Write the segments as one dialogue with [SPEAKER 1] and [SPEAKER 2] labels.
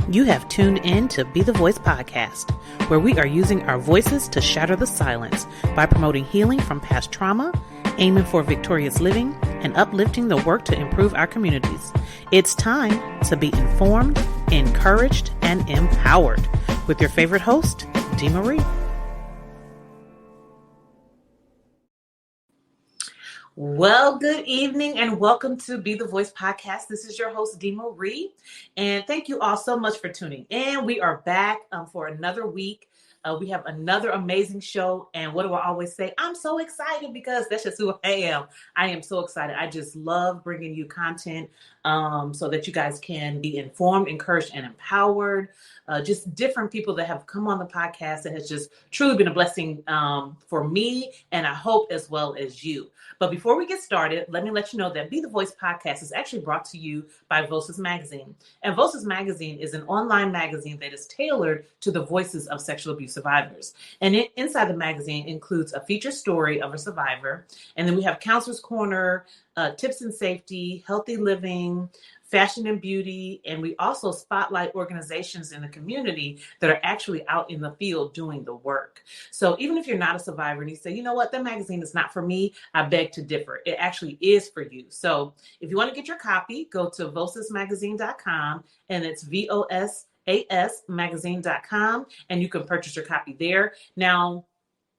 [SPEAKER 1] You have tuned in to Be the Voice podcast, where we are using our voices to shatter the silence by promoting healing from past trauma, aiming for victorious living, and uplifting the work to improve our communities. It's time to be informed, encouraged, and empowered with your favorite host, Dee Marie. Well, good evening and welcome to Be the Voice podcast. This is your host, Dee Marie, and thank you all so much for tuning in. We are back for another week. We have another amazing show, and what do I always say? I'm so excited because that's just who I am. I am so excited. I just love bringing you content so that you guys can be informed, encouraged, and empowered. Just different people that have come on the podcast that has just truly been a blessing for me, and I hope as well as you. But before we get started, let me let you know that Be the Voice podcast is actually brought to you by Voices Magazine. And Voices Magazine is an online magazine that is tailored to the voices of sexual abuse survivors. And inside the magazine includes a feature story of a survivor. And then we have Counselor's Corner, tips and safety, healthy living, fashion and beauty, and we also spotlight organizations in the community that are actually out in the field doing the work. So even if you're not a survivor and you say, you know what, that magazine is not for me, I beg to differ. It actually is for you. So if you want to get your copy, go to vocesmagazine.com, and it's VOSAS magazine.com, and you can purchase your copy there. Now,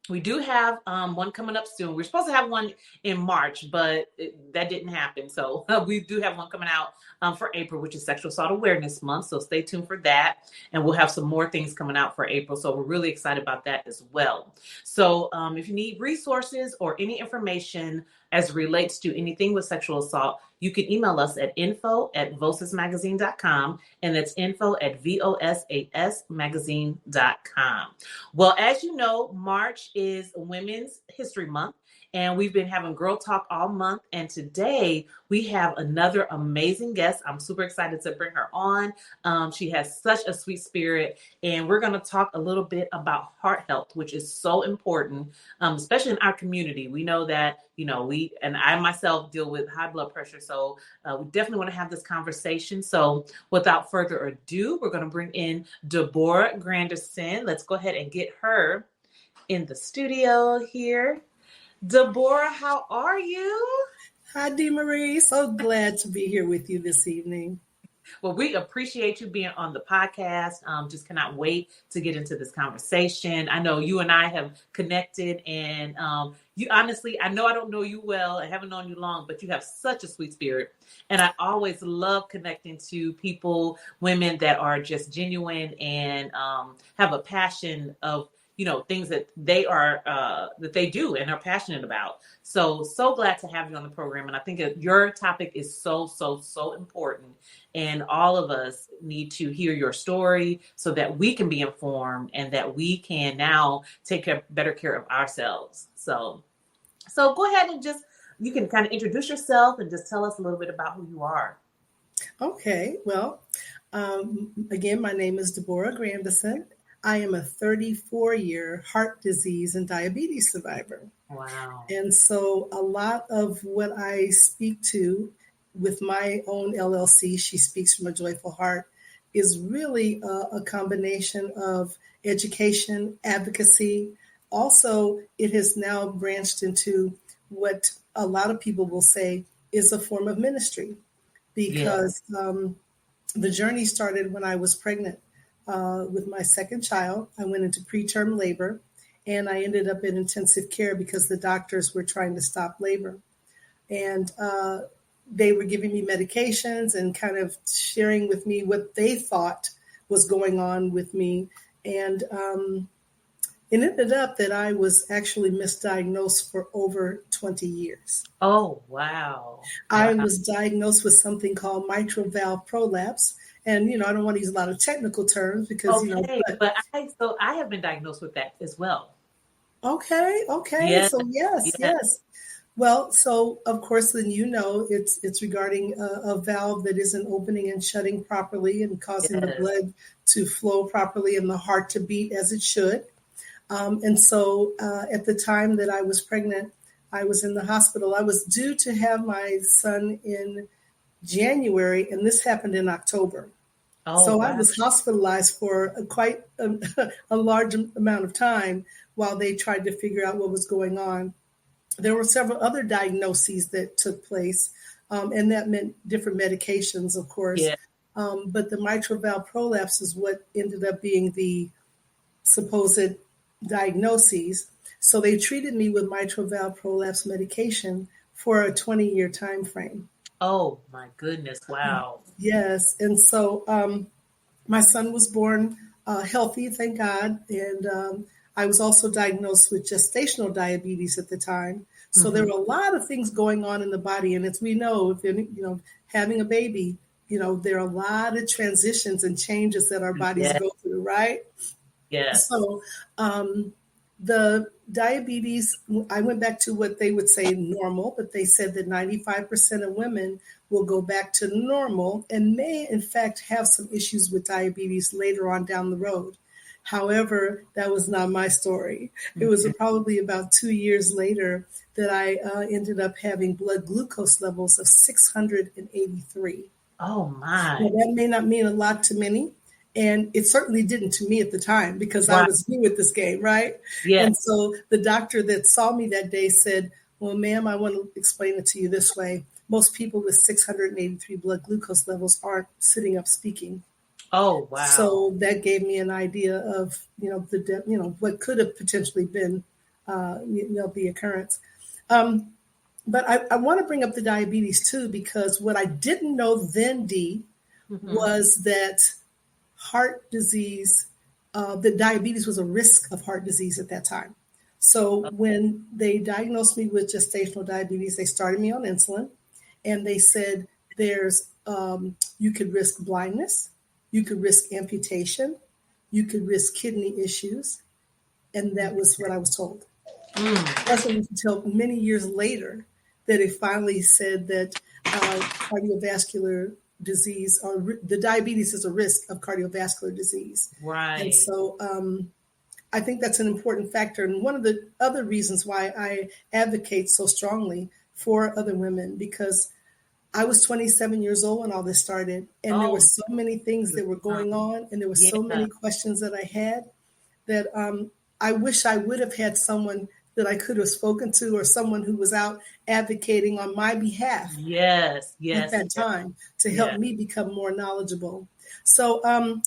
[SPEAKER 1] we do have one coming up soon. We're supposed to have one in March, but that didn't happen. So we do have one coming out for April, which is Sexual Assault Awareness Month. So stay tuned for that. And we'll have some more things coming out for April. So we're really excited about that as well. So if you need resources or any information as it relates to anything with sexual assault, you can email us at info@vocesmagazine.com, and that's info@VOSASmagazine.com. Well, as you know, March is Women's History Month, and we've been having Girl Talk all month. And today we have another amazing guest. I'm super excited to bring her on. She has such a sweet spirit, and we're going to talk a little bit about heart health, which is so important, especially in our community. We know that, I myself deal with high blood pressure. So we definitely want to have this conversation. So without further ado, we're going to bring in Debora Grandison. Let's go ahead and get her in the studio here. Debora, how are you?
[SPEAKER 2] Hi, Dee Marie. So glad to be here with you this evening.
[SPEAKER 1] Well, we appreciate you being on the podcast. Just cannot wait to get into this conversation. I know you and I have connected, and you honestly, I know I don't know you well. I haven't known you long, but you have such a sweet spirit. And I always love connecting to people, women that are just genuine and have a passion of things that they are, that they do and are passionate about. So glad to have you on the program. And I think your topic is so important. And all of us need to hear your story so that we can be informed and that we can now take better care of ourselves. So go ahead and you can kind of introduce yourself and just tell us a little bit about who you are.
[SPEAKER 2] Okay. Well, again, my name is Debora Grandison. I am a 34-year heart disease and diabetes survivor.
[SPEAKER 1] Wow.
[SPEAKER 2] And so a lot of what I speak to with my own LLC, She Speaks from a Joyful Heart, is really a combination of education, advocacy. Also, it has now branched into what a lot of people will say is a form of ministry, because the journey started when I was pregnant. With my second child. I went into preterm labor, and I ended up in intensive care because the doctors were trying to stop labor. And they were giving me medications and kind of sharing with me what they thought was going on with me. And it ended up that I was actually misdiagnosed for over 20 years.
[SPEAKER 1] Oh, wow.
[SPEAKER 2] I was diagnosed with something called mitral valve prolapse. And, I don't want to use a lot of technical terms because,
[SPEAKER 1] but I have been diagnosed with that as well.
[SPEAKER 2] Okay.
[SPEAKER 1] Yeah.
[SPEAKER 2] So yes. Well, so of course, then, it's regarding a valve that isn't opening and shutting properly and causing the blood to flow properly and the heart to beat as it should. And so at the time that I was pregnant, I was in the hospital. I was due to have my son in January, and this happened in October.
[SPEAKER 1] Oh,
[SPEAKER 2] So I
[SPEAKER 1] wow.
[SPEAKER 2] was hospitalized for quite a large amount of time while they tried to figure out what was going on. There were several other diagnoses that took place, and that meant different medications, of course.
[SPEAKER 1] Yeah.
[SPEAKER 2] But the mitral valve prolapse is what ended up being the supposed diagnoses. So they treated me with mitral valve prolapse medication for a 20-year time frame.
[SPEAKER 1] Oh, my goodness. Wow.
[SPEAKER 2] Yes, and so my son was born healthy, thank God, and I was also diagnosed with gestational diabetes at the time. So there
[SPEAKER 1] Hmm.
[SPEAKER 2] were a lot of things going on in the body, and as we know, if having a baby, there are a lot of transitions and changes that our bodies
[SPEAKER 1] Yeah.
[SPEAKER 2] go through, right?
[SPEAKER 1] Yes.
[SPEAKER 2] So the diabetes, I went back to what they would say normal, but they said that 95% of women will go back to normal and may, in fact, have some issues with diabetes later on down the road. However, that was not my story. It was
[SPEAKER 1] Mhm.
[SPEAKER 2] probably about 2 years later that I ended up having blood glucose levels of 683.
[SPEAKER 1] Oh,
[SPEAKER 2] Now,
[SPEAKER 1] my.
[SPEAKER 2] that may not mean a lot to many, and it certainly didn't to me at the time because I
[SPEAKER 1] Right.
[SPEAKER 2] was new at this game, right?
[SPEAKER 1] Yes.
[SPEAKER 2] And so the doctor that saw me that day said, "Well, ma'am, I want to explain it to you this way. Most people with 683 blood glucose levels aren't sitting up speaking."
[SPEAKER 1] Oh, wow.
[SPEAKER 2] So that gave me an idea of, what could have potentially been, the occurrence. Um, but I want to bring up the diabetes too, because what I didn't know then, Dee,
[SPEAKER 1] Hmm.
[SPEAKER 2] was that heart disease, that diabetes was a risk of heart disease at that time. So when they diagnosed me with gestational diabetes, they started me on insulin, and they said you could risk blindness, you could risk amputation, you could risk kidney issues, and that was what I was told. It
[SPEAKER 1] Mm.
[SPEAKER 2] wasn't until many years later that it finally said that cardiovascular disease or the diabetes is a risk of cardiovascular disease. And
[SPEAKER 1] Right.
[SPEAKER 2] so I think that's an important factor. And one of the other reasons why I advocate so strongly for other women, because I was 27 years old when all this started, and there were
[SPEAKER 1] Oh,
[SPEAKER 2] so many things that were going on, and there were so
[SPEAKER 1] yeah.
[SPEAKER 2] many questions that I had that I wish I would have had someone that I could have spoken to, or someone who was out advocating on my behalf
[SPEAKER 1] Yes.
[SPEAKER 2] at
[SPEAKER 1] Yes.
[SPEAKER 2] that
[SPEAKER 1] Yes.
[SPEAKER 2] time to help
[SPEAKER 1] Yes.
[SPEAKER 2] me become more knowledgeable. So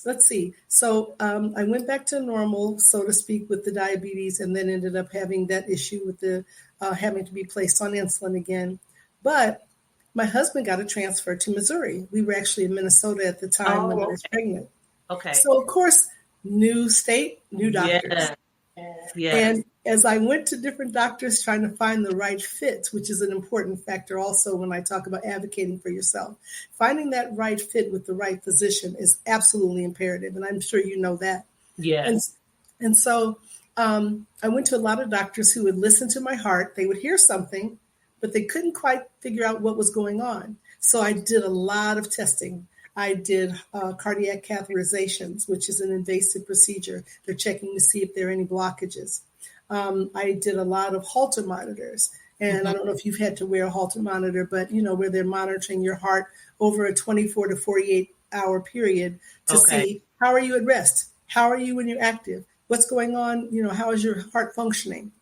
[SPEAKER 2] let's see. So I went back to normal, so to speak, with the diabetes, and then ended up having that issue with the having to be placed on insulin again. But my husband got a transfer to Missouri. We were actually in Minnesota at the time when I
[SPEAKER 1] Oh,
[SPEAKER 2] was
[SPEAKER 1] okay.
[SPEAKER 2] pregnant.
[SPEAKER 1] Okay.
[SPEAKER 2] So of course, new state, new doctors.
[SPEAKER 1] Yes. Yes.
[SPEAKER 2] And as I went to different doctors trying to find the right fit, which is an important factor also when I talk about advocating for yourself, finding that right fit with the right physician is absolutely imperative. And I'm sure you know that. And,
[SPEAKER 1] Yes.
[SPEAKER 2] and so I went to a lot of doctors who would listen to my heart. They would hear something, but they couldn't quite figure out what was going on. So I did a lot of testing. I did cardiac catheterizations, which is an invasive procedure. They're checking to see if there are any blockages. I did a lot of Holter monitors. And I
[SPEAKER 1] Hmm.
[SPEAKER 2] don't know if you've had to wear a Holter monitor, but where they're monitoring your heart over a 24 to 48-hour period to
[SPEAKER 1] Okay.
[SPEAKER 2] see how are you at rest? How are you when you're active? What's going on? How is your heart functioning?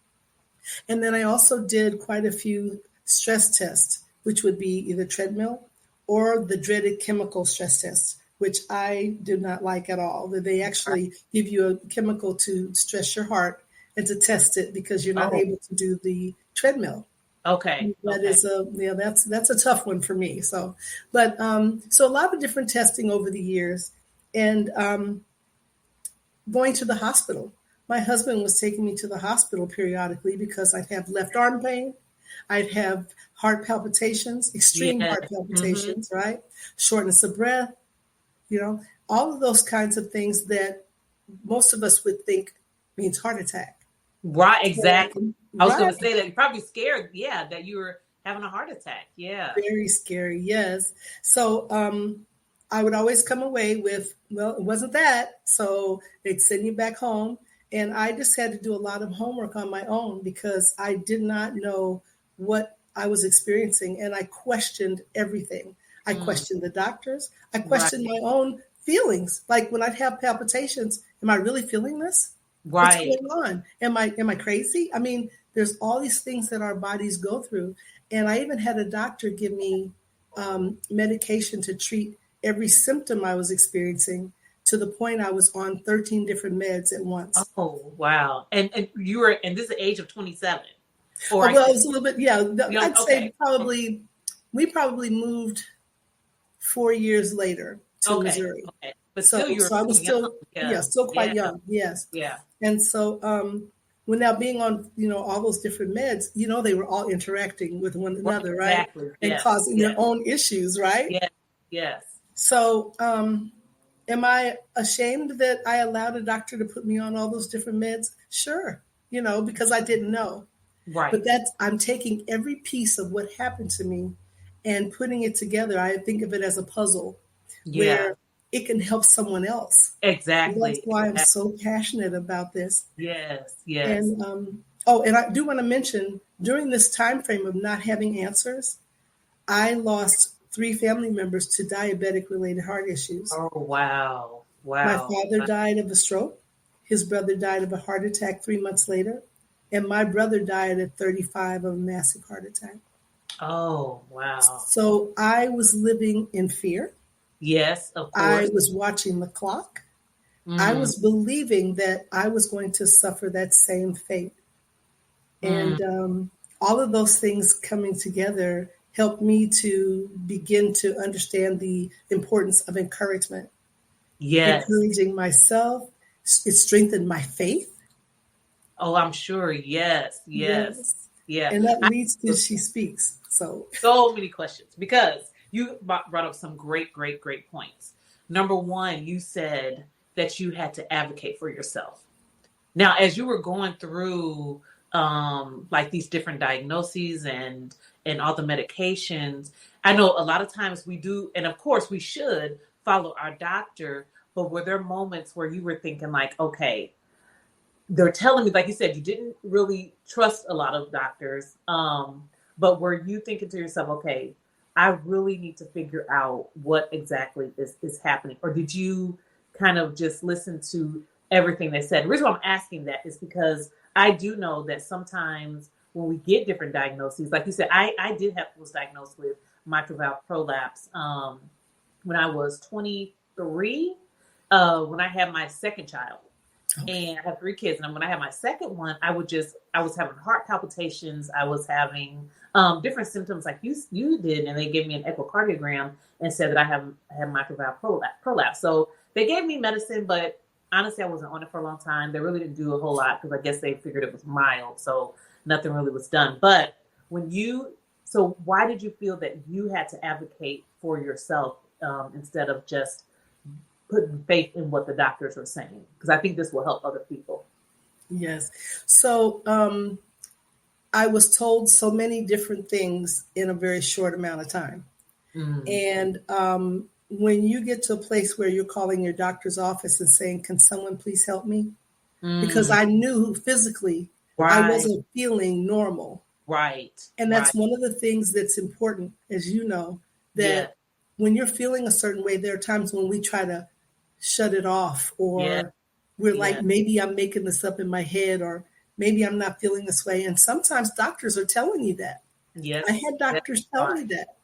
[SPEAKER 2] And then I also did quite a few stress tests, which would be either treadmill or the dreaded chemical stress tests, which I do not like at all. They actually give you a chemical to stress your heart and to test it because you're not
[SPEAKER 1] Oh,
[SPEAKER 2] able to do the treadmill.
[SPEAKER 1] okay.
[SPEAKER 2] That
[SPEAKER 1] Okay.
[SPEAKER 2] is that's a tough one for me. So, but so a lot of different testing over the years, and going to the hospital. My husband was taking me to the hospital periodically because I'd have left arm pain. I'd have heart palpitations, extreme
[SPEAKER 1] Yes.
[SPEAKER 2] heart
[SPEAKER 1] Hmm.
[SPEAKER 2] palpitations, right? Shortness of breath, all of those kinds of things that most of us would think means heart attack.
[SPEAKER 1] Right.
[SPEAKER 2] So,
[SPEAKER 1] Exactly. I was going
[SPEAKER 2] right.
[SPEAKER 1] to say that you're probably scared. Yeah. That you were having a heart attack. Yeah.
[SPEAKER 2] Very scary, yes. So I would always come away with, well, it wasn't that. So they'd send you back home. And I just had to do a lot of homework on my own because I did not know what I was experiencing. And I questioned everything. I
[SPEAKER 1] Mm.
[SPEAKER 2] questioned the doctors. I questioned
[SPEAKER 1] Right.
[SPEAKER 2] my own feelings. Like when I have palpitations, am I really feeling this? What's
[SPEAKER 1] Right.
[SPEAKER 2] going on? Am I crazy? I mean, there's all these things that our bodies go through. And I even had a doctor give me medication to treat every symptom I was experiencing, to the point I was on 13 different meds at once.
[SPEAKER 1] Oh, wow. And you were, and this is the age of 27. Or
[SPEAKER 2] Oh,
[SPEAKER 1] I
[SPEAKER 2] well, it
[SPEAKER 1] said,
[SPEAKER 2] was a little bit, yeah.
[SPEAKER 1] young.
[SPEAKER 2] I'd say
[SPEAKER 1] Okay.
[SPEAKER 2] probably, we probably moved 4 years later to
[SPEAKER 1] Okay.
[SPEAKER 2] Missouri.
[SPEAKER 1] Okay. But still,
[SPEAKER 2] So,
[SPEAKER 1] you were
[SPEAKER 2] so I was
[SPEAKER 1] still young.
[SPEAKER 2] still, yeah,
[SPEAKER 1] Yeah.
[SPEAKER 2] still quite
[SPEAKER 1] Yeah.
[SPEAKER 2] young. Yes.
[SPEAKER 1] Yeah.
[SPEAKER 2] And so, when now being on, all those different meds, they were all interacting with one
[SPEAKER 1] Right.
[SPEAKER 2] another, right?
[SPEAKER 1] Exactly.
[SPEAKER 2] And
[SPEAKER 1] Yes.
[SPEAKER 2] causing their
[SPEAKER 1] Yes.
[SPEAKER 2] own issues, right?
[SPEAKER 1] Yes. Yes.
[SPEAKER 2] So, am I ashamed that I allowed a doctor to put me on all those different meds? Sure, because I didn't know.
[SPEAKER 1] Right.
[SPEAKER 2] But I'm taking every piece of what happened to me and putting it together. I think of it as a puzzle
[SPEAKER 1] Yeah.
[SPEAKER 2] where it can help someone else. And that's
[SPEAKER 1] Exactly.
[SPEAKER 2] why I'm so passionate about this.
[SPEAKER 1] Yes. Yes.
[SPEAKER 2] And and I do want to mention, during this time frame of not having answers, I lost 3 family members to diabetic related heart issues.
[SPEAKER 1] Oh, wow.
[SPEAKER 2] My
[SPEAKER 1] Wow.
[SPEAKER 2] father died of a stroke. His brother died of a heart attack 3 months later. And my brother died at 35 of a massive heart attack.
[SPEAKER 1] Oh, wow.
[SPEAKER 2] So I was living in fear.
[SPEAKER 1] Yes, of
[SPEAKER 2] I
[SPEAKER 1] course.
[SPEAKER 2] was watching the clock. I
[SPEAKER 1] Mm,
[SPEAKER 2] was believing that I was going to suffer that same fate.
[SPEAKER 1] mm,
[SPEAKER 2] And all of those things coming together helped me to begin to understand the importance of encouragement,
[SPEAKER 1] yes.
[SPEAKER 2] encouraging myself. It strengthened my faith.
[SPEAKER 1] Oh, I'm sure. Yes. Yes.
[SPEAKER 2] Yes.
[SPEAKER 1] Yeah.
[SPEAKER 2] And that
[SPEAKER 1] I
[SPEAKER 2] leads to
[SPEAKER 1] have
[SPEAKER 2] She Speaks. So,
[SPEAKER 1] so many questions because you brought up some great, great, great points. Number one, you said that you had to advocate for yourself. Now, as you were going through like these different diagnoses and all the medications, I know a lot of times we do, and of course we should follow our doctor, but were there moments where you were thinking like, okay, they're telling me, like you said, you didn't really trust a lot of doctors, but were you thinking to yourself, okay, I really need to figure out what exactly is happening? Or did you kind of just listen to everything they said? The reason why I'm asking that is because I do know that sometimes when we get different diagnoses, like you said, I was diagnosed with mitral valve prolapse when I was 23, when I had my second child.
[SPEAKER 2] okay.
[SPEAKER 1] And I have 3 kids. And when I had my second one, I was having heart palpitations. I was having different symptoms like you did. And they gave me an echocardiogram and said that I had mitral valve prolapse. So they gave me medicine, but honestly, I wasn't on it for a long time. They really didn't do a whole lot because I guess they figured it was mild. So nothing really was done. But so why did you feel that you had to advocate for yourself instead of just putting faith in what the doctors are saying? Because I think this will help other people.
[SPEAKER 2] Yes. So I was told so many different things in a very short amount of time.
[SPEAKER 1] Mm,
[SPEAKER 2] And when you get to a place where you're calling your doctor's office and saying, "Can someone please help me?" Because
[SPEAKER 1] mm,
[SPEAKER 2] I knew physically I
[SPEAKER 1] right,
[SPEAKER 2] wasn't feeling normal.
[SPEAKER 1] right,
[SPEAKER 2] And
[SPEAKER 1] right.
[SPEAKER 2] that's one of the things that's important, as you know,
[SPEAKER 1] Yeah,
[SPEAKER 2] that when you're feeling a certain way, there are times when we try to shut it off,
[SPEAKER 1] yeah,
[SPEAKER 2] or we're
[SPEAKER 1] yeah,
[SPEAKER 2] like, maybe I'm making this up in my head, or maybe I'm not feeling this way. And sometimes doctors are telling you that. I
[SPEAKER 1] yes,
[SPEAKER 2] had
[SPEAKER 1] yes,
[SPEAKER 2] doctors
[SPEAKER 1] you
[SPEAKER 2] tell
[SPEAKER 1] are.
[SPEAKER 2] me that.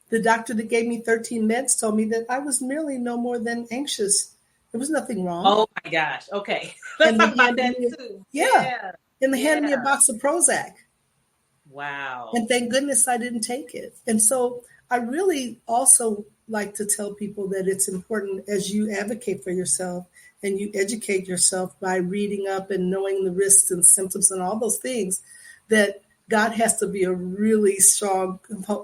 [SPEAKER 2] The doctor that gave me 13 meds told me that I was merely no more than anxious. There was nothing wrong.
[SPEAKER 1] Oh my gosh. Okay. Let's
[SPEAKER 2] And
[SPEAKER 1] talk
[SPEAKER 2] they
[SPEAKER 1] about
[SPEAKER 2] handed
[SPEAKER 1] that
[SPEAKER 2] me,
[SPEAKER 1] too.
[SPEAKER 2] yeah,
[SPEAKER 1] Yeah,
[SPEAKER 2] and they handed me a
[SPEAKER 1] yeah.
[SPEAKER 2] box of Prozac.
[SPEAKER 1] Wow.
[SPEAKER 2] And thank goodness I didn't take it. And so I really also like to tell people that it's important, as you advocate for yourself and you educate yourself by reading up and knowing the risks and symptoms and all those things, that God has to be a really strong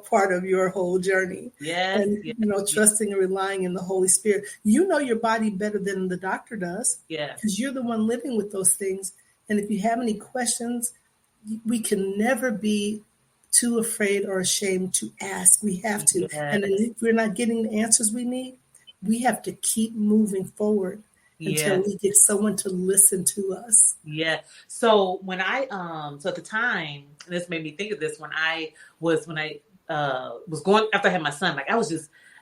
[SPEAKER 2] part of your whole journey.
[SPEAKER 1] Yes,
[SPEAKER 2] And,
[SPEAKER 1] yes, yes,
[SPEAKER 2] trusting and relying in the Holy Spirit. You know your body better than the doctor does,
[SPEAKER 1] yes,
[SPEAKER 2] because you're the one living with those things. And if you have any questions, we can never be too afraid or ashamed to ask. We have to. And
[SPEAKER 1] yes,
[SPEAKER 2] if we're not getting the answers we need, we have to keep moving forward until
[SPEAKER 1] yes.
[SPEAKER 2] we get someone to listen to us.
[SPEAKER 1] Yeah. So when so at the time, and this made me think of this when I was going after I had my son, like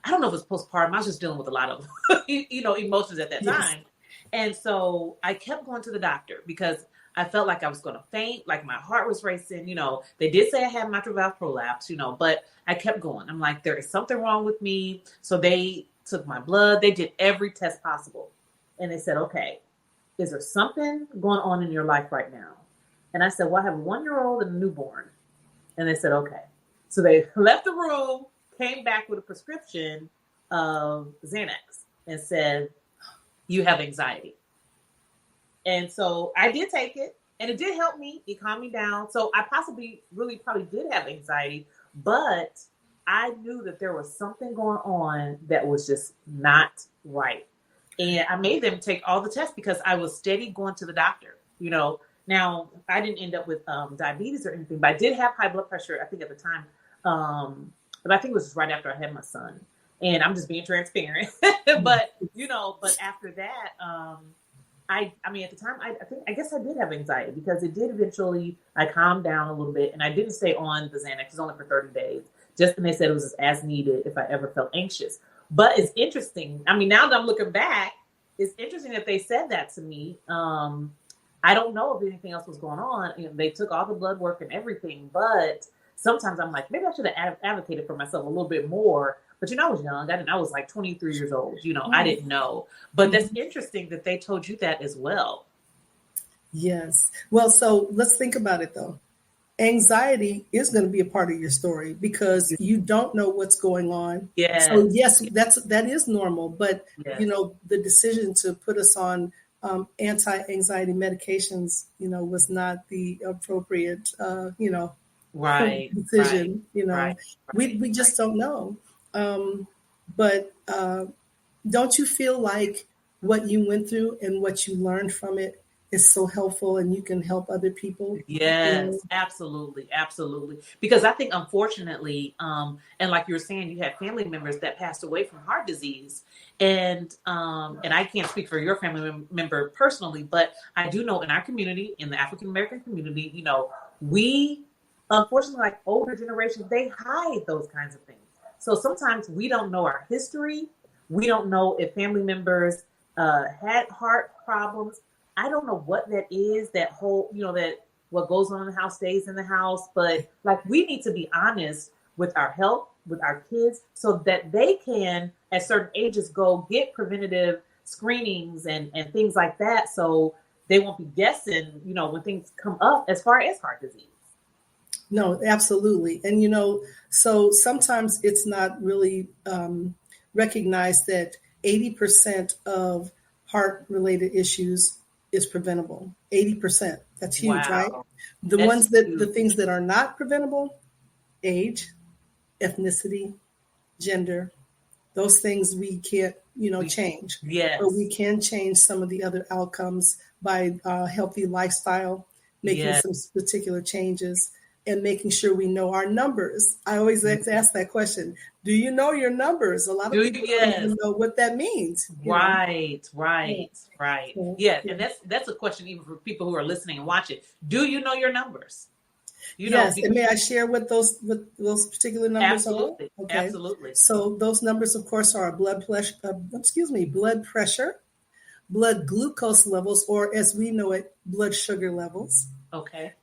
[SPEAKER 1] I don't know if it's postpartum. I was just dealing with a lot of, emotions at that
[SPEAKER 2] Yes.
[SPEAKER 1] time. And so I kept going to the doctor because I felt like I was going to faint, like my heart was racing. They did say I had mitral valve prolapse, but I kept going. I'm like, there is something wrong with me. So they took my blood. They did every test possible. And they said, okay, is there something going on in your life right now? And I said, well, I have a 1-year-old and a newborn. And they said, okay. So they left the room, came back with a prescription of Xanax and said, you have anxiety. And so I did take it, and it did help me. It calmed me down. So I probably did have anxiety, but I knew that there was something going on that was just not right. And I made them take all the tests because I was steady going to the doctor. Now I didn't end up with diabetes or anything, but I did have high blood pressure, I think at the time. But I think it was just right after I had my son. And I'm just being transparent. but after that, I mean, at the time, I guess I did have anxiety because it did eventually, I calmed down a little bit, and I didn't stay on the Xanax. It was only for 30 days. And they said it was as needed if I ever felt anxious. But it's interesting. I mean, now that I'm looking back, it's interesting that they said that to me. I don't know if anything else was going on. They took all the blood work and everything, but sometimes I'm like, maybe I should have advocated for myself a little bit more. But I was young. I was like 23 years old. I didn't know. But that's interesting that they told you that as well.
[SPEAKER 2] Yes. Well, so let's think about it though. Anxiety is going to be a part of your story because you don't know what's going on.
[SPEAKER 1] Yes.
[SPEAKER 2] So yes, that is normal. But
[SPEAKER 1] yes.
[SPEAKER 2] The decision to put us on anti-anxiety medications, was not the appropriate,
[SPEAKER 1] right
[SPEAKER 2] decision.
[SPEAKER 1] Right.
[SPEAKER 2] We just don't know. But don't you feel like what you went through and what you learned from it is so helpful and you can help other people?
[SPEAKER 1] Yes, absolutely. Absolutely. Because I think, unfortunately, and like you were saying, you had family members that passed away from heart disease. And I can't speak for your family member personally, but I do know in our community, in the African-American community, we, unfortunately, like older generations, they hide those kinds of things. So sometimes we don't know our history. We don't know if family members had heart problems. I don't know what that is, that whole, that what goes on in the house stays in the house. But like, we need to be honest with our health, with our kids, so that they can, at certain ages, go get preventative screenings and things like that. So they won't be guessing, when things come up as far as heart disease.
[SPEAKER 2] No, absolutely. And, so sometimes it's not really recognized that 80% of heart-related issues is preventable. 80%. That's huge, right? The things that are not preventable, age, ethnicity, gender, those things we can't, change.
[SPEAKER 1] Yes.
[SPEAKER 2] But we can change some of the other outcomes by healthy lifestyle, making some particular changes, and making sure we know our numbers. I always like to ask that question. Do you know your numbers? A lot of people don't even know what that means.
[SPEAKER 1] Right. Yeah. And that's a question even for people who are listening and watching. Do you know your numbers?
[SPEAKER 2] Yes. And may I share what those particular numbers
[SPEAKER 1] are?
[SPEAKER 2] Okay.
[SPEAKER 1] Absolutely.
[SPEAKER 2] So those numbers, of course, are blood pressure, blood glucose levels, or as we know it, blood sugar levels.
[SPEAKER 1] Okay.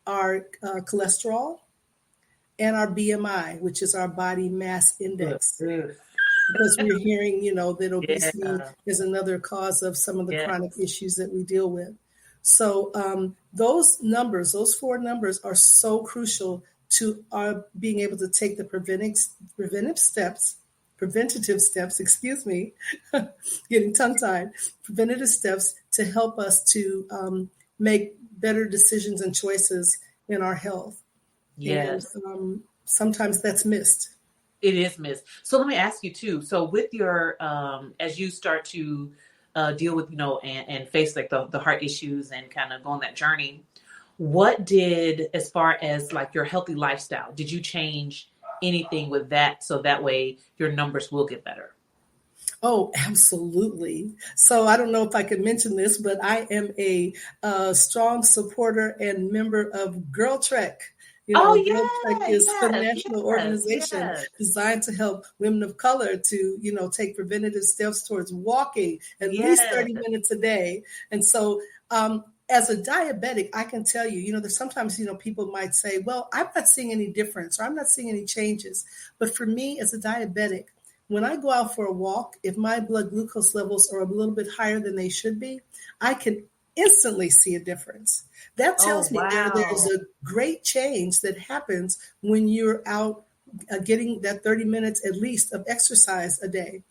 [SPEAKER 2] Our cholesterol, and our BMI, which is our body mass index. Because we're hearing, that obesity is another cause of some of the chronic issues that we deal with. So those 4 numbers are so crucial to our being able to take the preventative steps, getting tongue-tied, preventative steps to help us to make better decisions and choices in our health.
[SPEAKER 1] Yes.
[SPEAKER 2] And sometimes that's missed.
[SPEAKER 1] It is missed. So let me ask you too. So with your, as you start to deal with, and face like the heart issues and kind of go on that journey, what did, as far as like your healthy lifestyle, did you change anything with that? So that way your numbers will get better.
[SPEAKER 2] Oh, absolutely. So I don't know if I could mention this, but I am a strong supporter and member of Girl Trek.
[SPEAKER 1] Oh
[SPEAKER 2] GovTech
[SPEAKER 1] yeah,
[SPEAKER 2] is a
[SPEAKER 1] yes,
[SPEAKER 2] national
[SPEAKER 1] yes,
[SPEAKER 2] organization
[SPEAKER 1] yes,
[SPEAKER 2] designed to help women of color to, take preventative steps towards walking at least
[SPEAKER 1] yes.
[SPEAKER 2] 30 minutes a day. And so, as a diabetic, I can tell you, there's sometimes, people might say, well, I'm not seeing any difference or I'm not seeing any changes. But for me, as a diabetic, when I go out for a walk, if my blood glucose levels are a little bit higher than they should be, I can instantly see a difference. That
[SPEAKER 1] Oh
[SPEAKER 2] tells me there's
[SPEAKER 1] wow.
[SPEAKER 2] a great change that happens when you're out getting that 30 minutes at least of exercise a day.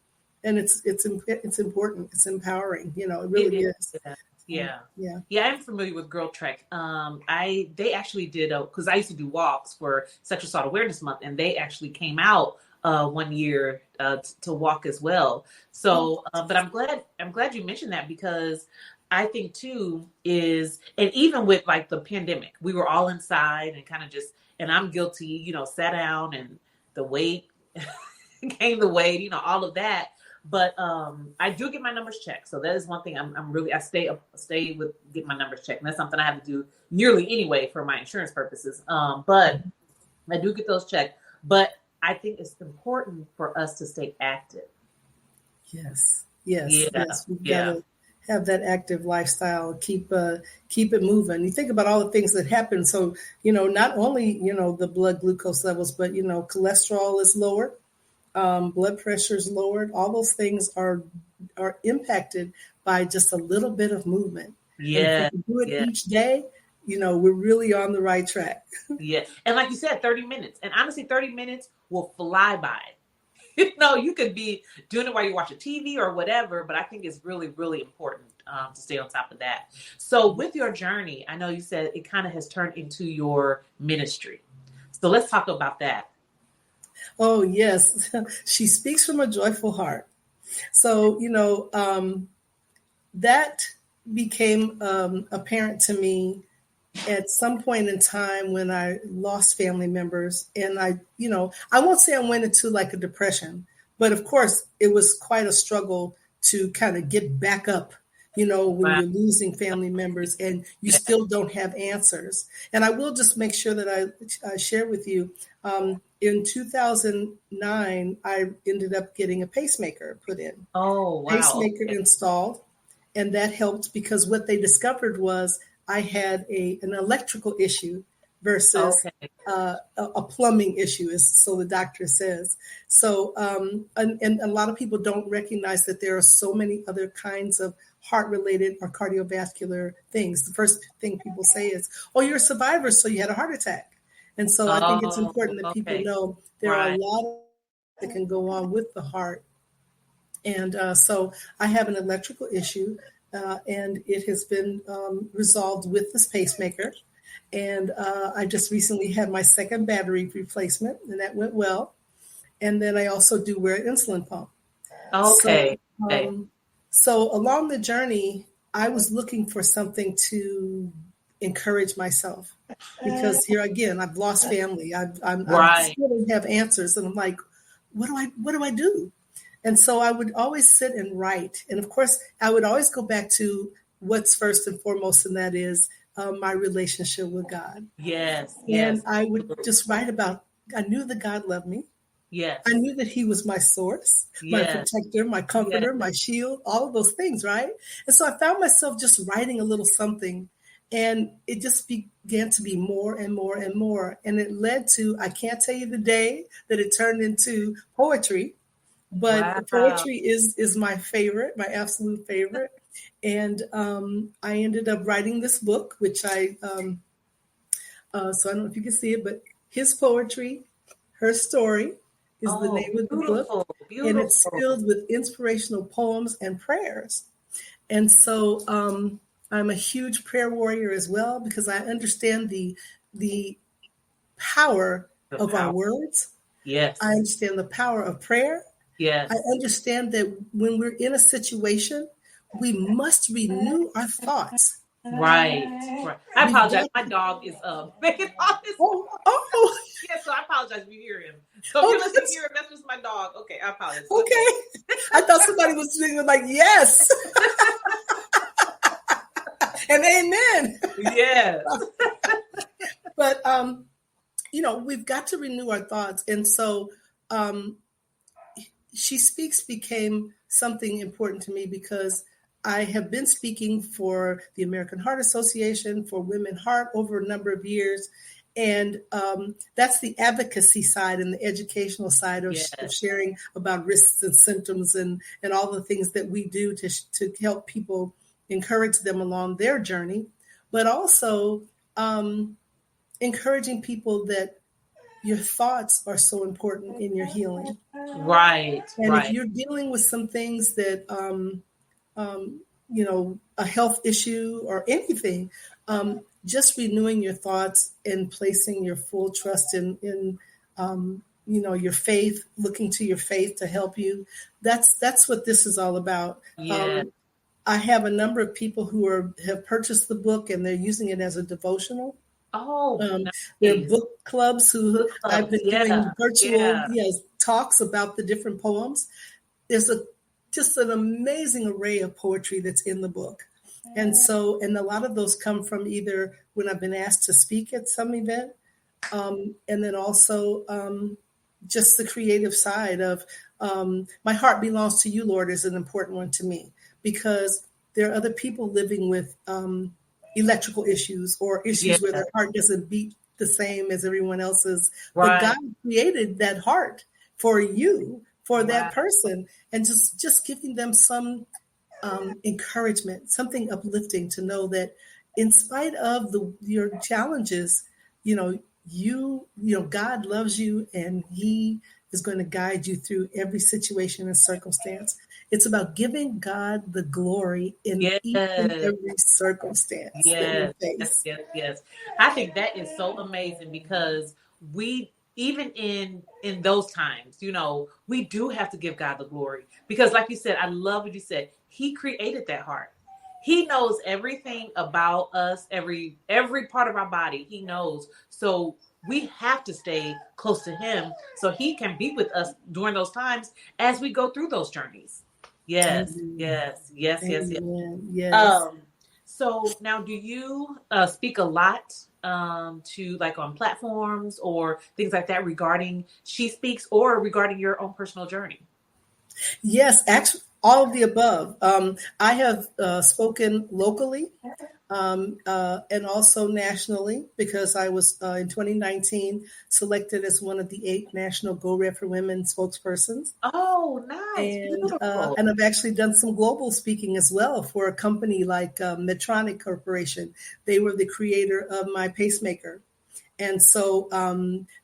[SPEAKER 2] And it's important. It's empowering. It
[SPEAKER 1] It
[SPEAKER 2] really
[SPEAKER 1] is.
[SPEAKER 2] is.
[SPEAKER 1] Yeah. Yeah.
[SPEAKER 2] Yeah.
[SPEAKER 1] Yeah, I'm familiar with Girl Trek. They actually did because I used to do walks for Sexual Assault Awareness Month, and they actually came out one year to walk as well.
[SPEAKER 2] Oh,
[SPEAKER 1] So, but I'm glad you mentioned that because I think too and even with like the pandemic, we were all inside and kind of just, and I'm guilty, sat down and the weight gained the weight, all of that. But I do get my numbers checked, so that is one thing I'm really I stay with get my numbers checked, and that's something I have to do nearly anyway for my insurance purposes. But I do get those checked. But I think it's important for us to stay active.
[SPEAKER 2] yes. Yes.
[SPEAKER 1] Yeah,
[SPEAKER 2] Yes. We've got
[SPEAKER 1] yeah,
[SPEAKER 2] to have that active lifestyle. Keep it moving. You think about all the things that happen. So, not only, the blood glucose levels, but, cholesterol is lower, blood pressure is lowered. All those things are impacted by just a little bit of movement. And if we
[SPEAKER 1] yeah,
[SPEAKER 2] can do it
[SPEAKER 1] yeah.
[SPEAKER 2] each day, we're really on the right track.
[SPEAKER 1] Yeah. And like you said, 30 minutes. And honestly, 30 minutes will fly by. You could be doing it while you're watching TV or whatever, but I think it's really, really important to stay on top of that. So, with your journey, I know you said it kind of has turned into your ministry. So, let's talk about that.
[SPEAKER 2] Oh, yes. She speaks from a joyful heart. So, that became apparent to me at some point in time when I lost family members. And I won't say I went into like a depression, but of course it was quite a struggle to kind of get back up, when
[SPEAKER 1] Wow.
[SPEAKER 2] you're losing family members and you
[SPEAKER 1] Yeah.
[SPEAKER 2] still don't have answers. And I will just make sure that I share with you. In 2009, I ended up getting a pacemaker put in,
[SPEAKER 1] Oh, wow.
[SPEAKER 2] pacemaker
[SPEAKER 1] Okay.
[SPEAKER 2] installed, and that helped because what they discovered was I had an electrical issue versus
[SPEAKER 1] Okay.
[SPEAKER 2] a plumbing issue, so the doctor says. So, and a lot of people don't recognize that there are so many other kinds of heart-related or cardiovascular things. The first thing people say is, "Oh, you're a survivor, so you had a heart attack." And so I think it's
[SPEAKER 1] Oh,
[SPEAKER 2] important that people
[SPEAKER 1] okay.
[SPEAKER 2] know there are a
[SPEAKER 1] Right.
[SPEAKER 2] lot that can go on with the heart. And so I have an electrical issue, and it has been resolved with this pacemaker. And I just recently had my second battery replacement, and that went well. And then I also do wear an insulin pump.
[SPEAKER 1] Okay.
[SPEAKER 2] So,
[SPEAKER 1] Okay.
[SPEAKER 2] so along the journey, I was looking for something to encourage myself because here again, I've lost family. I'm
[SPEAKER 1] Right.
[SPEAKER 2] still don't have answers, and I'm like, what do I do? And so I would always sit and write. And of course, I would always go back to what's first and foremost, and that is my relationship with God.
[SPEAKER 1] Yes.
[SPEAKER 2] And
[SPEAKER 1] Yes.
[SPEAKER 2] I would just write about, I knew that God loved me. I
[SPEAKER 1] Yes.
[SPEAKER 2] knew that He was my source, my
[SPEAKER 1] Yes.
[SPEAKER 2] protector, my
[SPEAKER 1] Yes.
[SPEAKER 2] comforter, my shield, all of those things, right? And so I found myself just writing a little something, and it just began to be more and more and more. And it led to, I can't tell you the day that it turned into poetry, but
[SPEAKER 1] Wow.
[SPEAKER 2] poetry is my favorite, my absolute favorite. And I ended up writing this book, which so I don't know if you can see it, but His Poetry, Her Story is the
[SPEAKER 1] Oh,
[SPEAKER 2] name of the book.
[SPEAKER 1] beautiful.
[SPEAKER 2] And it's
[SPEAKER 1] Beautiful.
[SPEAKER 2] filled with inspirational poems and prayers. And so I'm a huge prayer warrior as well because I understand the power
[SPEAKER 1] The
[SPEAKER 2] of our
[SPEAKER 1] power.
[SPEAKER 2] words. I
[SPEAKER 1] Yes.
[SPEAKER 2] understand the power of prayer. I
[SPEAKER 1] Yes.
[SPEAKER 2] understand that when we're in a situation, we must renew our thoughts.
[SPEAKER 1] Right. Right. I
[SPEAKER 2] We've
[SPEAKER 1] apologize.
[SPEAKER 2] got
[SPEAKER 1] My dog is making all this
[SPEAKER 2] oh,
[SPEAKER 1] Yeah, so I apologize if you hear him. So if
[SPEAKER 2] oh,
[SPEAKER 1] you're listening to hear him, that's just my dog. Okay, I apologize. Go ahead.
[SPEAKER 2] okay. I thought somebody was singing like yes and amen.
[SPEAKER 1] Yes.
[SPEAKER 2] But we've got to renew our thoughts. And so um, She Speaks became something important to me because I have been speaking for the American Heart Association, for Women Heart over a number of years. And that's the advocacy side and the educational side of,
[SPEAKER 1] Yes.
[SPEAKER 2] of sharing about risks and symptoms and all the things that we do to help people, encourage them along their journey, but also encouraging people that your thoughts are so important in your healing.
[SPEAKER 1] Right.
[SPEAKER 2] And if you're dealing with some things that, a health issue or anything, just renewing your thoughts and placing your full trust in your faith, looking to your faith to help you. That's what this is all about.
[SPEAKER 1] Yeah.
[SPEAKER 2] I have a number of people who have purchased the book and they're using it as a devotional.
[SPEAKER 1] Oh,
[SPEAKER 2] there
[SPEAKER 1] nice.
[SPEAKER 2] are book clubs who I've been doing virtual talks about the different poems. There's just an amazing array of poetry that's in the book. And a lot of those come from either when I've been asked to speak at some event, and then also just the creative side of My Heart Belongs to You, Lord, is an important one to me because there are other people living with electrical issues or issues where their heart doesn't beat the same as everyone else's. But God created that heart for you, for that person, and just giving them some encouragement, something uplifting to know that in spite of your challenges, God loves you and He is going to guide you through every situation and circumstance. It's about giving God the glory in each and every circumstance that we face.
[SPEAKER 1] Yes. I think that is so amazing because we, even in those times, we do have to give God the glory because, like you said, I love what you said. He created that heart. He knows everything about us, every part of our body. He knows. So we have to stay close to Him so He can be with us during those times as we go through those journeys. Yes. So now, do you speak a lot to like on platforms or things like that regarding She Speaks or regarding your own personal journey?
[SPEAKER 2] Yes, actually, all of the above. I have spoken locally and also nationally because I was in 2019 selected as one of the 8 National Go Red for Women spokespersons.
[SPEAKER 1] Oh, nice.
[SPEAKER 2] And I've actually done some global speaking as well for a company like Medtronic Corporation. They were the creator of my pacemaker. And so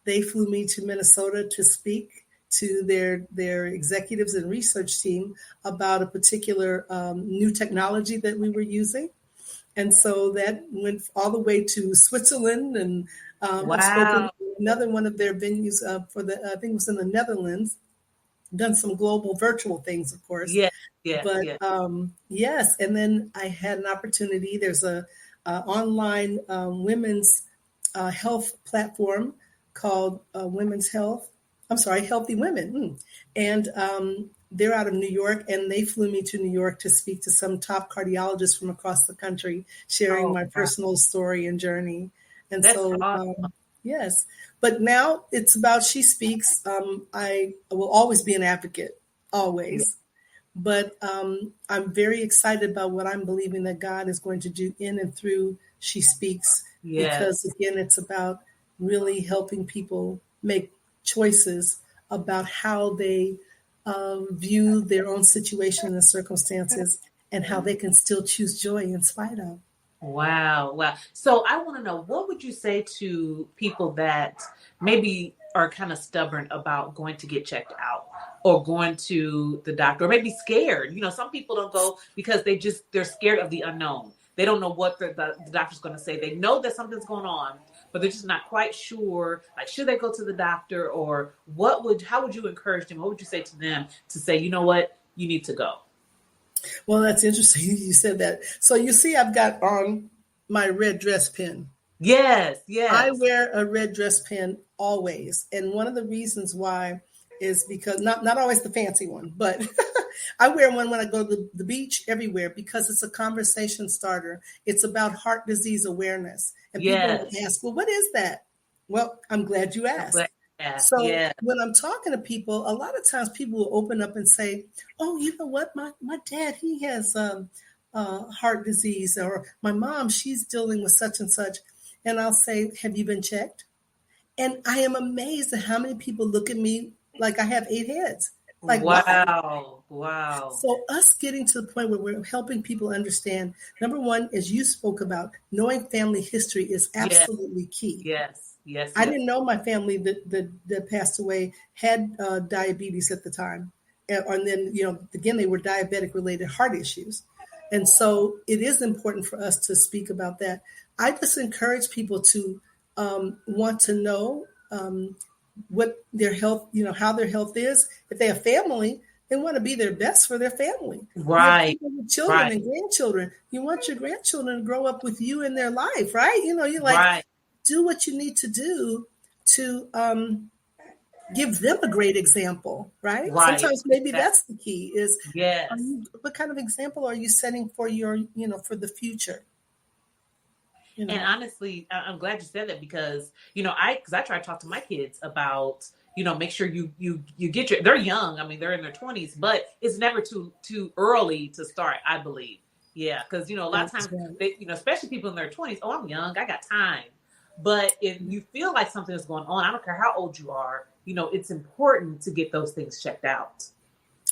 [SPEAKER 2] they flew me to Minnesota to speak to their executives and research team about a particular new technology that we were using. And so that went all the way to Switzerland, and I've spoken to another one of their venues I think it was in the Netherlands, done some global virtual things, of course. Yes. And then I had an opportunity. There's a online women's health platform called Healthy Women. And they're out of New York, and they flew me to New York to speak to some top cardiologists from across the country, sharing my personal story and journey. And that's awesome. Yes. But now it's about She Speaks. I will always be an advocate, always. But I'm very excited about what I'm believing that God is going to do in and through She Speaks. Because, again, it's about really helping people make choices about how they view their own situation and circumstances and how they can still choose joy in spite of.
[SPEAKER 1] Wow. So I want to know, what would you say to people that maybe are kind of stubborn about going to get checked out or going to the doctor, or maybe scared? Some people don't go because they're scared of the unknown. They don't know what the doctor's going to say. They know that something's going on, but they're just not quite sure, like, should they go to the doctor, or how would you encourage them? What would you say to them to say, you know what, you need to go?
[SPEAKER 2] Well, that's interesting you said that. So you see, I've got on my red dress pin.
[SPEAKER 1] Yes.
[SPEAKER 2] I wear a red dress pin always. And one of the reasons why is because, not always the fancy one, but I wear one when I go to the beach, everywhere, because it's a conversation starter. It's about heart disease awareness. And people ask, well, what is that? Well, I'm glad you
[SPEAKER 1] I'm glad
[SPEAKER 2] asked.
[SPEAKER 1] you asked.
[SPEAKER 2] So
[SPEAKER 1] Yeah.
[SPEAKER 2] when I'm talking to people, a lot of times people will open up and say, "Oh, you know what? My dad, he has heart disease, or my mom, she's dealing with such and such." And I'll say, "Have you been checked?" And I am amazed at how many people look at me like I have 8 heads. Like, why?
[SPEAKER 1] Wow. Wow.
[SPEAKER 2] So us getting to the point where we're helping people understand, number one, as you spoke about, knowing family history is
[SPEAKER 1] Yes.
[SPEAKER 2] absolutely key.
[SPEAKER 1] Yes. Yes.
[SPEAKER 2] I
[SPEAKER 1] Yes.
[SPEAKER 2] didn't know my family that passed away had diabetes at the time, and then again they were diabetic related heart issues, and so it is important for us to speak about that. I just encourage people to want to know what their health, how their health is. If they have family, they want to be their best for their family. You have
[SPEAKER 1] Right.
[SPEAKER 2] people with children
[SPEAKER 1] Right.
[SPEAKER 2] and grandchildren. You want your grandchildren to grow up with you in their life, right? You're like,
[SPEAKER 1] Right.
[SPEAKER 2] do what you need to do to give them a great example, right?
[SPEAKER 1] Right.
[SPEAKER 2] Sometimes maybe
[SPEAKER 1] Exactly.
[SPEAKER 2] that's the key is
[SPEAKER 1] Yes.
[SPEAKER 2] what kind of example are you setting for your, for the future?
[SPEAKER 1] And honestly, I'm glad you said that because I try to talk to my kids about make sure you get they're young. I mean, they're in their 20s, but it's never too early to start. I believe, yeah, because a lot of
[SPEAKER 2] That's
[SPEAKER 1] times
[SPEAKER 2] right.
[SPEAKER 1] they especially people in their 20s. Oh, I'm young, I got time. But if you feel like something is going on, I don't care how old you are. It's important to get those things checked out.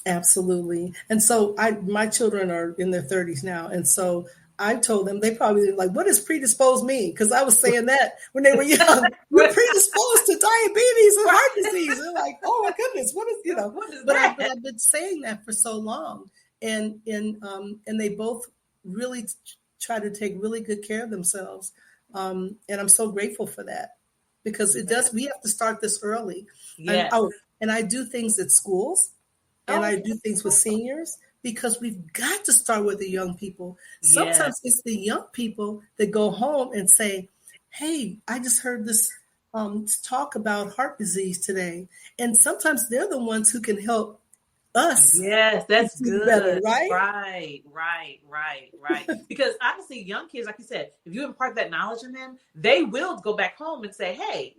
[SPEAKER 2] Absolutely. And so my children are in their 30s now. And so I told them, they probably like, what does predisposed mean? Because I was saying that when they were young, you're predisposed to diabetes and heart disease. They're like, oh my goodness, what is,
[SPEAKER 1] What is
[SPEAKER 2] but
[SPEAKER 1] that?
[SPEAKER 2] I've been saying that for so long. And they both really try to take really good care of themselves. And I'm so grateful for that because we have to start this early. And,
[SPEAKER 1] Yes.
[SPEAKER 2] and I do things at schools and I
[SPEAKER 1] Okay.
[SPEAKER 2] do things with seniors because we've got to start with the young people.
[SPEAKER 1] Yeah.
[SPEAKER 2] Sometimes it's the young people that go home and say, hey, I just heard this talk about heart disease today. And sometimes they're the ones who can help us
[SPEAKER 1] Yes,
[SPEAKER 2] to
[SPEAKER 1] that's
[SPEAKER 2] do better,
[SPEAKER 1] good.
[SPEAKER 2] right?
[SPEAKER 1] Right. Because honestly, young kids, like you said, if you impart that knowledge in them, they will go back home and say, hey,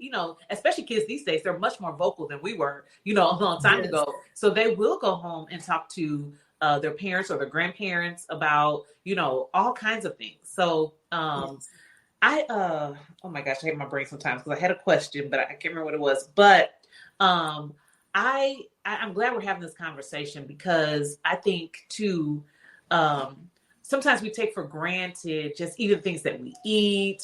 [SPEAKER 1] especially kids these days, they're much more vocal than we were, a long time
[SPEAKER 2] Yes.
[SPEAKER 1] ago. So they will go home and talk to their parents or their grandparents about, all kinds of things. So
[SPEAKER 2] Yes.
[SPEAKER 1] oh my gosh, I hate my brain sometimes because I had a question, but I can't remember what it was. But um, I'm glad we're having this conversation because I think too, sometimes we take for granted just even things that we eat,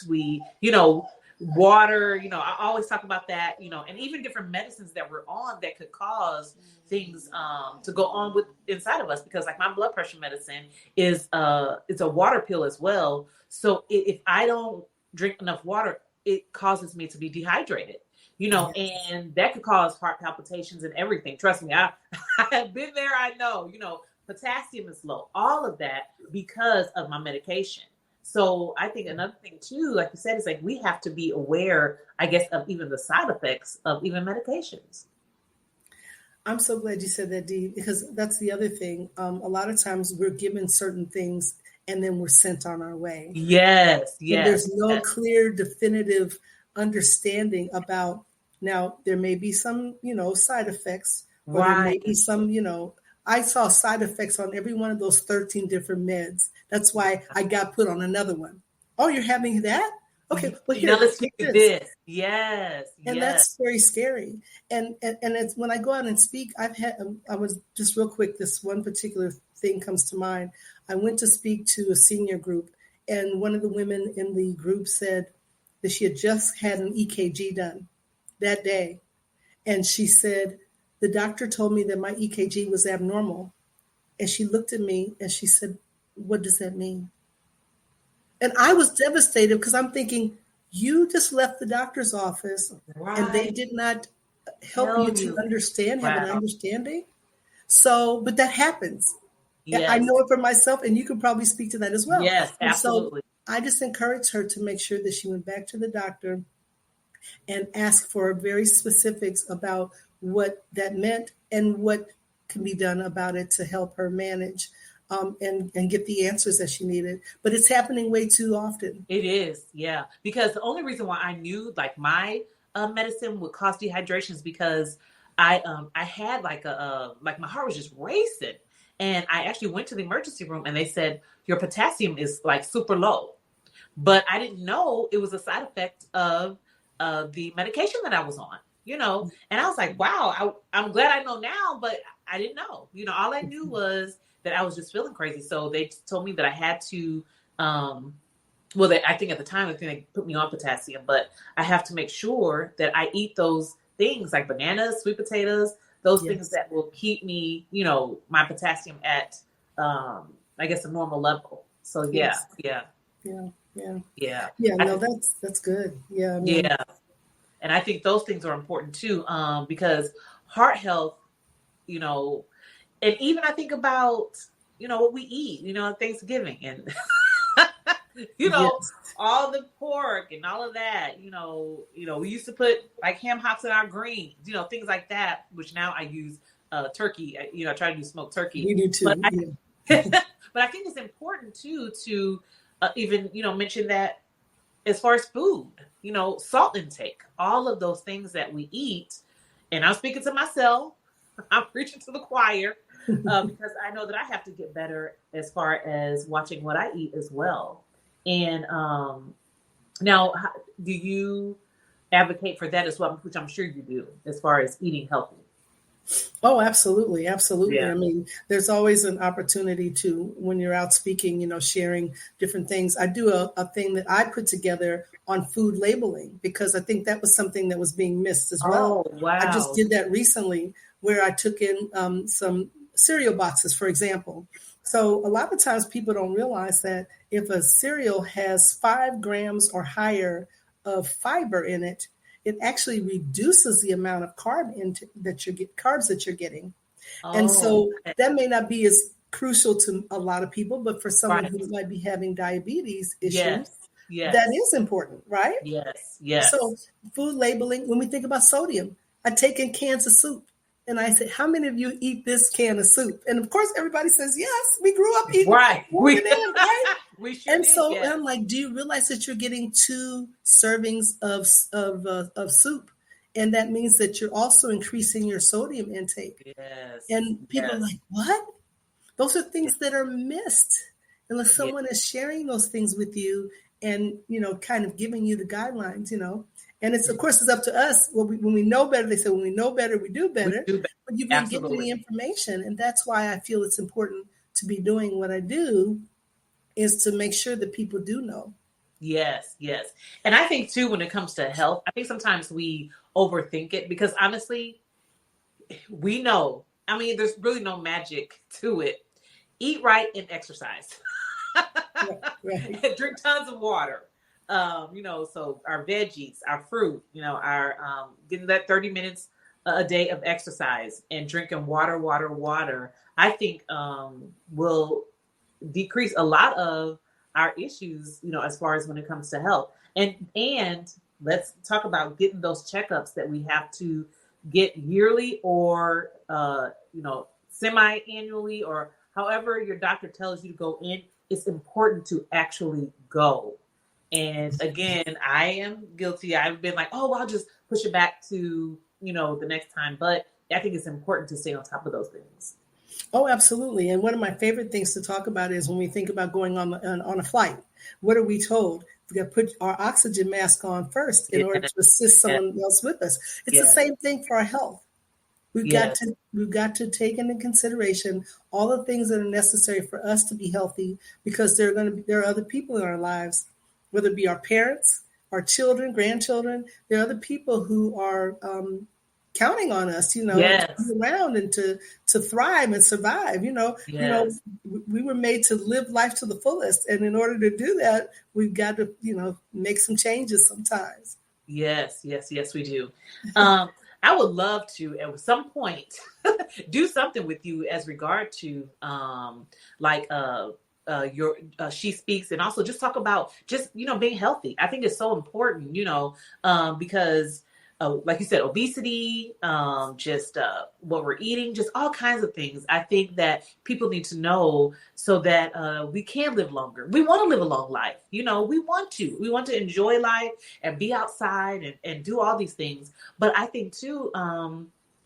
[SPEAKER 1] water, I always talk about that, and even different medicines that we're on that could cause things to go on with inside of us because like my blood pressure medicine is it's a water pill as well. So if I don't drink enough water, it causes me to be dehydrated.
[SPEAKER 2] Yes.
[SPEAKER 1] And that could cause heart palpitations and everything. Trust me, I have been there. I know, potassium is low, all of that because of my medication. So I think another thing too, like you said, is like we have to be aware, I guess, of even the side effects of even medications.
[SPEAKER 2] I'm so glad you said that, Dee, because that's the other thing. A lot of times we're given certain things and then we're sent on our way.
[SPEAKER 1] Yes,
[SPEAKER 2] And
[SPEAKER 1] yes,
[SPEAKER 2] there's no
[SPEAKER 1] yes.
[SPEAKER 2] clear, definitive understanding about now there may be some, side effects, or there may be
[SPEAKER 1] Right.
[SPEAKER 2] some, I saw side effects on every one of those 13 different meds. That's why I got put on another one. Oh, you're having that? Okay, well
[SPEAKER 1] Now
[SPEAKER 2] here,
[SPEAKER 1] let's
[SPEAKER 2] take
[SPEAKER 1] give
[SPEAKER 2] this.
[SPEAKER 1] this. Yes,
[SPEAKER 2] And
[SPEAKER 1] yes.
[SPEAKER 2] that's very scary. And it's when I go out and speak, I was just real quick, this one particular thing comes to mind. I went to speak to a senior group, and one of the women in the group said that she had just had an EKG done that day. And she said, the doctor told me that my EKG was abnormal. And she looked at me and she said, what does that mean? And I was devastated because I'm thinking, you just left the doctor's office and they
[SPEAKER 1] Right.
[SPEAKER 2] did not help
[SPEAKER 1] Tell
[SPEAKER 2] you to
[SPEAKER 1] you.
[SPEAKER 2] understand, have an
[SPEAKER 1] Wow.
[SPEAKER 2] understanding. So, but that happens. I
[SPEAKER 1] Yes.
[SPEAKER 2] know it for myself, and you could probably speak to that as well.
[SPEAKER 1] Yes,
[SPEAKER 2] And so
[SPEAKER 1] absolutely.
[SPEAKER 2] I just encouraged her to make sure that she went back to the doctor and asked for very specifics about what that meant and what can be done about it to help her manage and get the answers that she needed. But it's happening way too often.
[SPEAKER 1] It is, yeah. Because the only reason why I knew like my medicine would cause dehydrations because I had like like my heart was just racing, and I actually went to the emergency room and they said your potassium is like super low, but I didn't know it was a side effect of the medication that I was on. And I was like, wow, I'm glad I know now, but I didn't know. All I knew was that I was just feeling crazy. So they told me that I had to, I think at the time, I think they put me on potassium, but I have to make sure that I eat those things like bananas, sweet potatoes, those things that will keep me, my potassium at, I guess, a normal level. So yeah.
[SPEAKER 2] No, that's good. Yeah.
[SPEAKER 1] Yeah. And I think those things are important too, because heart health, and even I think about, what we eat, Thanksgiving and, all the pork and all of that, we used to put like ham hocks in our greens, things like that, which now I use turkey, I try to do smoked turkey.
[SPEAKER 2] We do too.
[SPEAKER 1] But I think it's important too, to even, mention that as far as food, salt intake, all of those things that we eat. And I'm speaking to myself, I'm preaching to the choir, because I know that I have to get better as far as watching what I eat as well. And now, do you advocate for that as well, which I'm sure you do, as far as eating healthy?
[SPEAKER 2] Oh, absolutely. Absolutely.
[SPEAKER 1] Yeah.
[SPEAKER 2] I mean, there's always an opportunity to, when you're out speaking, sharing different things. I do a thing that I put together on food labeling, because I think that was something that was being missed as well.
[SPEAKER 1] Oh, wow.
[SPEAKER 2] I just did that recently, where I took in some cereal boxes, for example. So a lot of times people don't realize that if a cereal has 5 grams or higher of fiber in it, it actually reduces the amount of carbs that you're getting. And so that may not be as crucial to a lot of people, but for someone who might be having diabetes issues, that is important, right?
[SPEAKER 1] Yes.
[SPEAKER 2] So food labeling, when we think about sodium, I take in cans of soup and I say, how many of you eat this can of soup? And of course, everybody says, yes, we grew up eating
[SPEAKER 1] right.
[SPEAKER 2] right?
[SPEAKER 1] We sure
[SPEAKER 2] and
[SPEAKER 1] did,
[SPEAKER 2] so I'm like, do you realize that you're getting 2 servings of soup? And that means that you're also increasing your sodium intake.
[SPEAKER 1] Yes.
[SPEAKER 2] And people are like, what? Those are things that are missed unless someone is sharing those things with you and, kind of giving you the guidelines, And it's, of course, it's up to us. When we know better, they say, when we know better, we do better. But you've been given the information. And that's why I feel it's important to be doing what I do, is to make sure that people do know.
[SPEAKER 1] Yes. And I think too, when it comes to health, I think sometimes we overthink it, because honestly, we know, I mean, there's really no magic to it. Eat right and exercise. Right. Drink tons of water. So our veggies, our fruit, our getting that 30 minutes a day of exercise and drinking water, I think will decrease a lot of our issues, as far as when it comes to health. And let's talk about getting those checkups that we have to get yearly or, semi-annually, or however your doctor tells you to go in. It's important to actually go. And again, I am guilty. I've been like, oh, well, I'll just push it back to, the next time. But I think it's important to stay on top of those things.
[SPEAKER 2] Oh, absolutely. And one of my favorite things to talk about is when we think about going on a flight, what are we told? We got to put our oxygen mask on first in order to assist someone else with us. It's the same thing for our health. We've got to take into consideration all the things that are necessary for us to be healthy, because there are other people in our lives, whether it be our parents, our children, grandchildren. There are other people who are counting on us, to be around and to thrive and survive. We were made to live life to the fullest, and in order to do that, we've got to, make some changes sometimes.
[SPEAKER 1] Yes, we do. I would love to at some point do something with you as regard to your She Speaks, and also just talk about just being healthy. I think it's so important, because like you said, obesity, just what we're eating, just all kinds of things. I think that people need to know so that we can live longer. We want to live a long life. You know, we want to. We want to enjoy life and be outside and do all these things. But I think too,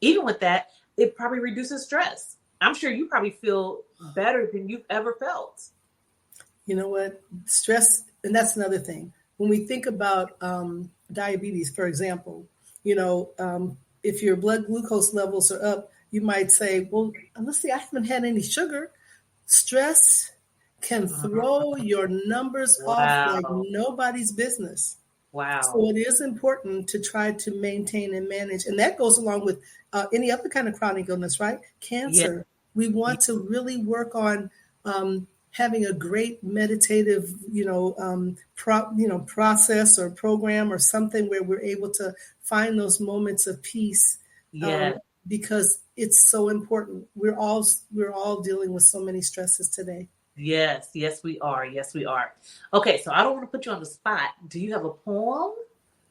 [SPEAKER 1] even with that, it probably reduces stress. I'm sure you probably feel better than you've ever felt.
[SPEAKER 2] You know what? Stress, and that's another thing. When we think about diabetes, for example, if your blood glucose levels are up, you might say, well, let's see, I haven't had any sugar. Stress can throw your numbers off like
[SPEAKER 1] Wow.
[SPEAKER 2] nobody's business.
[SPEAKER 1] Wow.
[SPEAKER 2] So it is important to try to maintain and manage. And that goes along with any other kind of chronic illness, right?
[SPEAKER 1] Yeah.
[SPEAKER 2] Cancer. We want to really work on having a great meditative, process or program or something where we're able to find those moments of peace.
[SPEAKER 1] Yeah.
[SPEAKER 2] Because it's so important. We're all dealing with so many stresses today.
[SPEAKER 1] Yes, yes, we are. Yes, we are. Okay, so I don't want to put you on the spot. Do you have a poem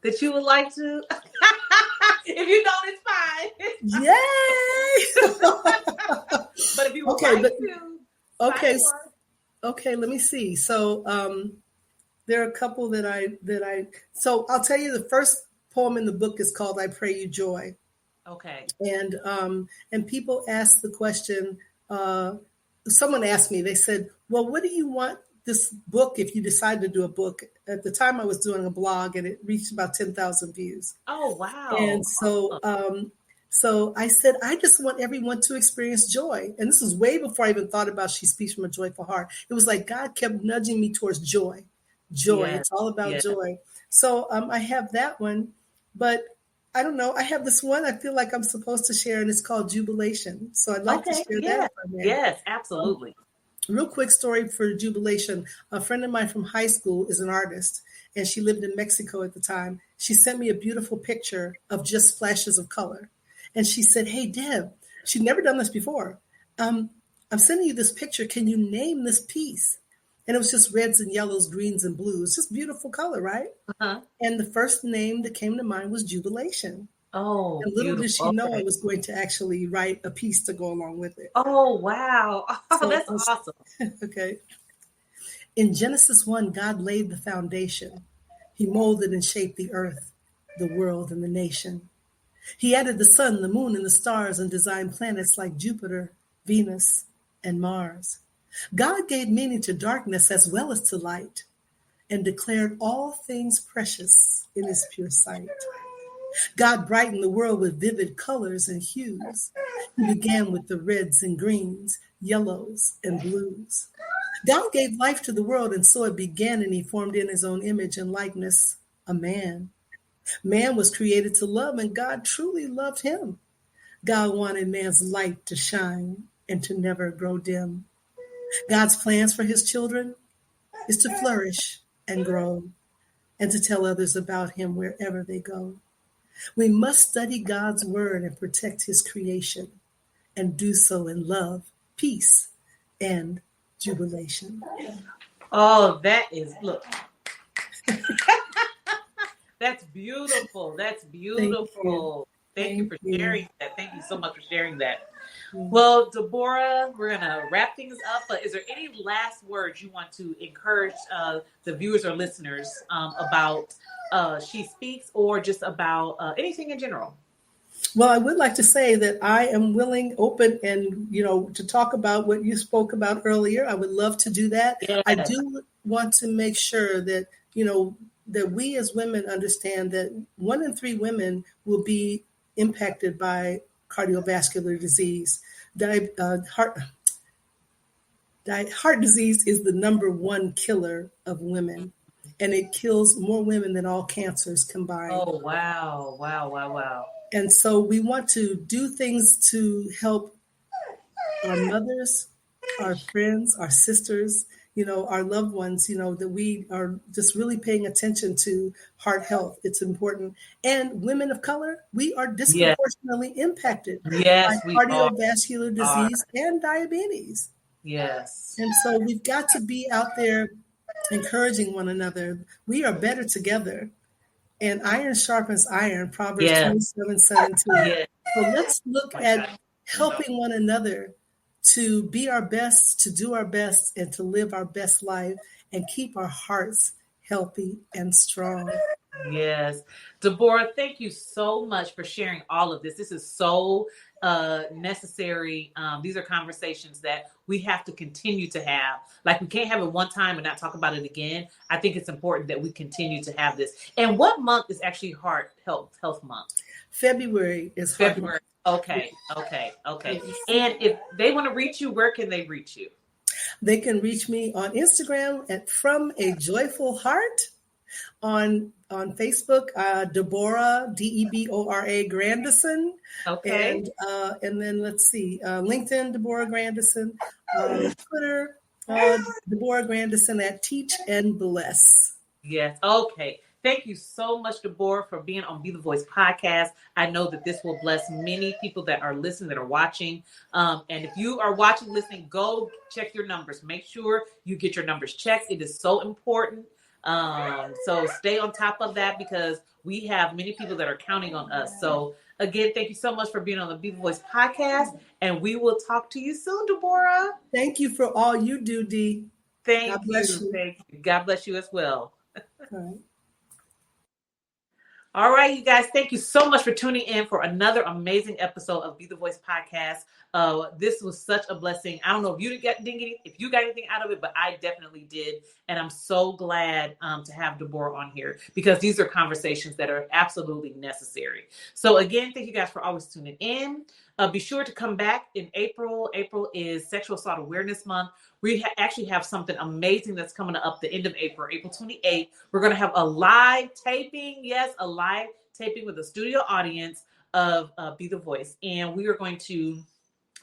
[SPEAKER 1] that you would like to? If you don't, it's fine.
[SPEAKER 2] Yay!
[SPEAKER 1] But if you would like to,
[SPEAKER 2] okay. Let me see. So there are a couple that I. So I'll tell you the first poem in the book is called "I Pray You Joy."
[SPEAKER 1] Okay.
[SPEAKER 2] And people ask the question. Someone asked me, they said, well, what do you want this book if you decide to do a book? At the time I was doing a blog and it reached about 10,000 views.
[SPEAKER 1] Oh, wow.
[SPEAKER 2] And so I said, I just want everyone to experience joy. And this was way before I even thought about She Speaks from a Joyful Heart. It was like God kept nudging me towards joy.
[SPEAKER 1] Yes.
[SPEAKER 2] It's all about joy. So I have that one, but I don't know. I have this one I feel like I'm supposed to share, and it's called Jubilation. So I'd like to share that.
[SPEAKER 1] Yes, absolutely.
[SPEAKER 2] Real quick story for Jubilation. A friend of mine from high school is an artist, and she lived in Mexico at the time. She sent me a beautiful picture of just flashes of color. And she said, hey, Deb, she'd never done this before. I'm sending you this picture. Can you name this piece? And it was just reds and yellows, greens and blues, just beautiful color, right?
[SPEAKER 1] Uh-huh.
[SPEAKER 2] And the first name that came to mind was Jubilation.
[SPEAKER 1] Oh,
[SPEAKER 2] and little did she know I was going to actually write a piece to go along with it.
[SPEAKER 1] Oh, wow. Oh, so, that's awesome.
[SPEAKER 2] Okay. In Genesis 1, God laid the foundation. He molded and shaped the earth, the world, and the nation. He added the sun, the moon, and the stars and designed planets like Jupiter, Venus, and Mars. God gave meaning to darkness as well as to light and declared all things precious in his pure sight. God brightened the world with vivid colors and hues. He began with the reds and greens, yellows and blues. God gave life to the world, and so it began, and he formed in his own image and likeness a man. Man was created to love, and God truly loved him. God wanted man's light to shine and to never grow dim. God's plans for his children is to flourish and grow and to tell others about him wherever they go. We must study God's word and protect his creation and do so in love, peace, and jubilation.
[SPEAKER 1] Oh, that is, look. That's beautiful. That's beautiful. Thank you for sharing that. Thank you so much for sharing that. Well, Debora, we're going to wrap things up, but is there any last words you want to encourage the viewers or listeners about She Speaks, or just about anything in general?
[SPEAKER 2] Well, I would like to say that I am willing, open, and, to talk about what you spoke about earlier. I would love to do that. Yeah. I do want to make sure that, that we as women understand that 1 in 3 women will be impacted by cardiovascular disease. Heart disease is the number 1 killer of women, and it kills more women than all cancers combined.
[SPEAKER 1] Oh, wow. Wow, wow, wow.
[SPEAKER 2] And so we want to do things to help our mothers, our friends, our sisters, our loved ones, that we are just really paying attention to heart health. It's important. And women of color, we are disproportionately impacted by cardiovascular disease and diabetes.
[SPEAKER 1] Yes.
[SPEAKER 2] And so we've got to be out there encouraging one another. We are better together. And iron sharpens iron, Proverbs
[SPEAKER 1] Yeah.
[SPEAKER 2] 27:17.
[SPEAKER 1] Yeah.
[SPEAKER 2] So let's look
[SPEAKER 1] Oh my
[SPEAKER 2] at
[SPEAKER 1] God.
[SPEAKER 2] helping one another to be our best, to do our best, and to live our best life and keep our hearts healthy and strong.
[SPEAKER 1] Yes. Debora, thank you so much for sharing all of this. This is so necessary. These are conversations that we have to continue to have. Like, we can't have it one time and not talk about it again. I think it's important that we continue to have this. And what month is actually Heart Health Month?
[SPEAKER 2] February is Heart Month.
[SPEAKER 1] February. Okay.
[SPEAKER 2] Yes.
[SPEAKER 1] And if they want to reach you, where can they reach you?
[SPEAKER 2] They can reach me on Instagram at From a Joyful Heart. On Facebook, Debora, Debora Grandison,
[SPEAKER 1] Okay.
[SPEAKER 2] and then let's see, LinkedIn, Debora Grandison, Twitter, Debora Grandison at Teach and Bless.
[SPEAKER 1] Yes. Okay. Thank you so much, Debora, for being on Be the Voice podcast. I know that this will bless many people that are listening, that are watching. And if you are watching, listening, go check your numbers. Make sure you get your numbers checked. It is so important. So stay on top of that, because we have many people that are counting on us. So again, thank you so much for being on the Be the Voice podcast. And we will talk to you soon, Debora.
[SPEAKER 2] Thank you for all you do, Dee.
[SPEAKER 1] Thank
[SPEAKER 2] God bless
[SPEAKER 1] you.
[SPEAKER 2] you.
[SPEAKER 1] Thank you. God bless you as well.
[SPEAKER 2] All right.
[SPEAKER 1] All right, you guys, thank you so much for tuning in for another amazing episode of Be the Voice podcast. This was such a blessing. I don't know if you if you got anything out of it, but I definitely did. And I'm so glad to have Debora on here, because these are conversations that are absolutely necessary. So again, thank you guys for always tuning in. Be sure to come back in April. April is Sexual Assault Awareness Month. We actually have something amazing that's coming up the end of April, April 28th. We're going to have a live taping. Yes, a live taping with a studio audience of Be the Voice. And we are going to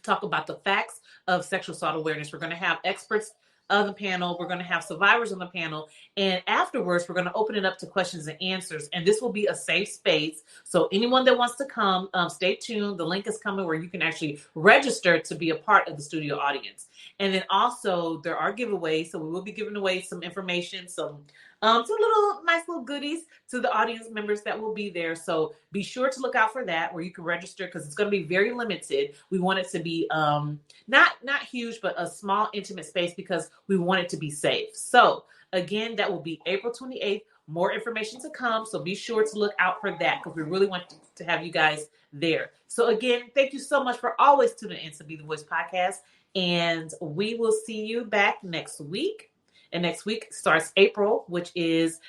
[SPEAKER 1] talk about the facts of sexual assault awareness. We're going to have experts on the panel. We're going to have survivors on the panel. And afterwards, we're going to open it up to questions and answers. And this will be a safe space. So anyone that wants to come, stay tuned. The link is coming where you can actually register to be a part of the studio audience. And then also there are giveaways. So we will be giving away some information, some little nice little goodies to the audience members that will be there. So be sure to look out for that, where you can register, because it's going to be very limited. We want it to be not huge, but a small, intimate space, because we want it to be safe. So again, that will be April 28th. More information to come. So be sure to look out for that, because we really want to have you guys there. So again, thank you so much for always tuning in to Be the Voice podcast. And we will see you back next week. And next week starts April, which is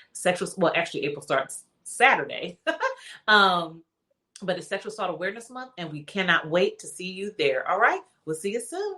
[SPEAKER 1] actually April starts Saturday. But it's Sexual Assault Awareness Month, and we cannot wait to see you there. All right. We'll see you soon.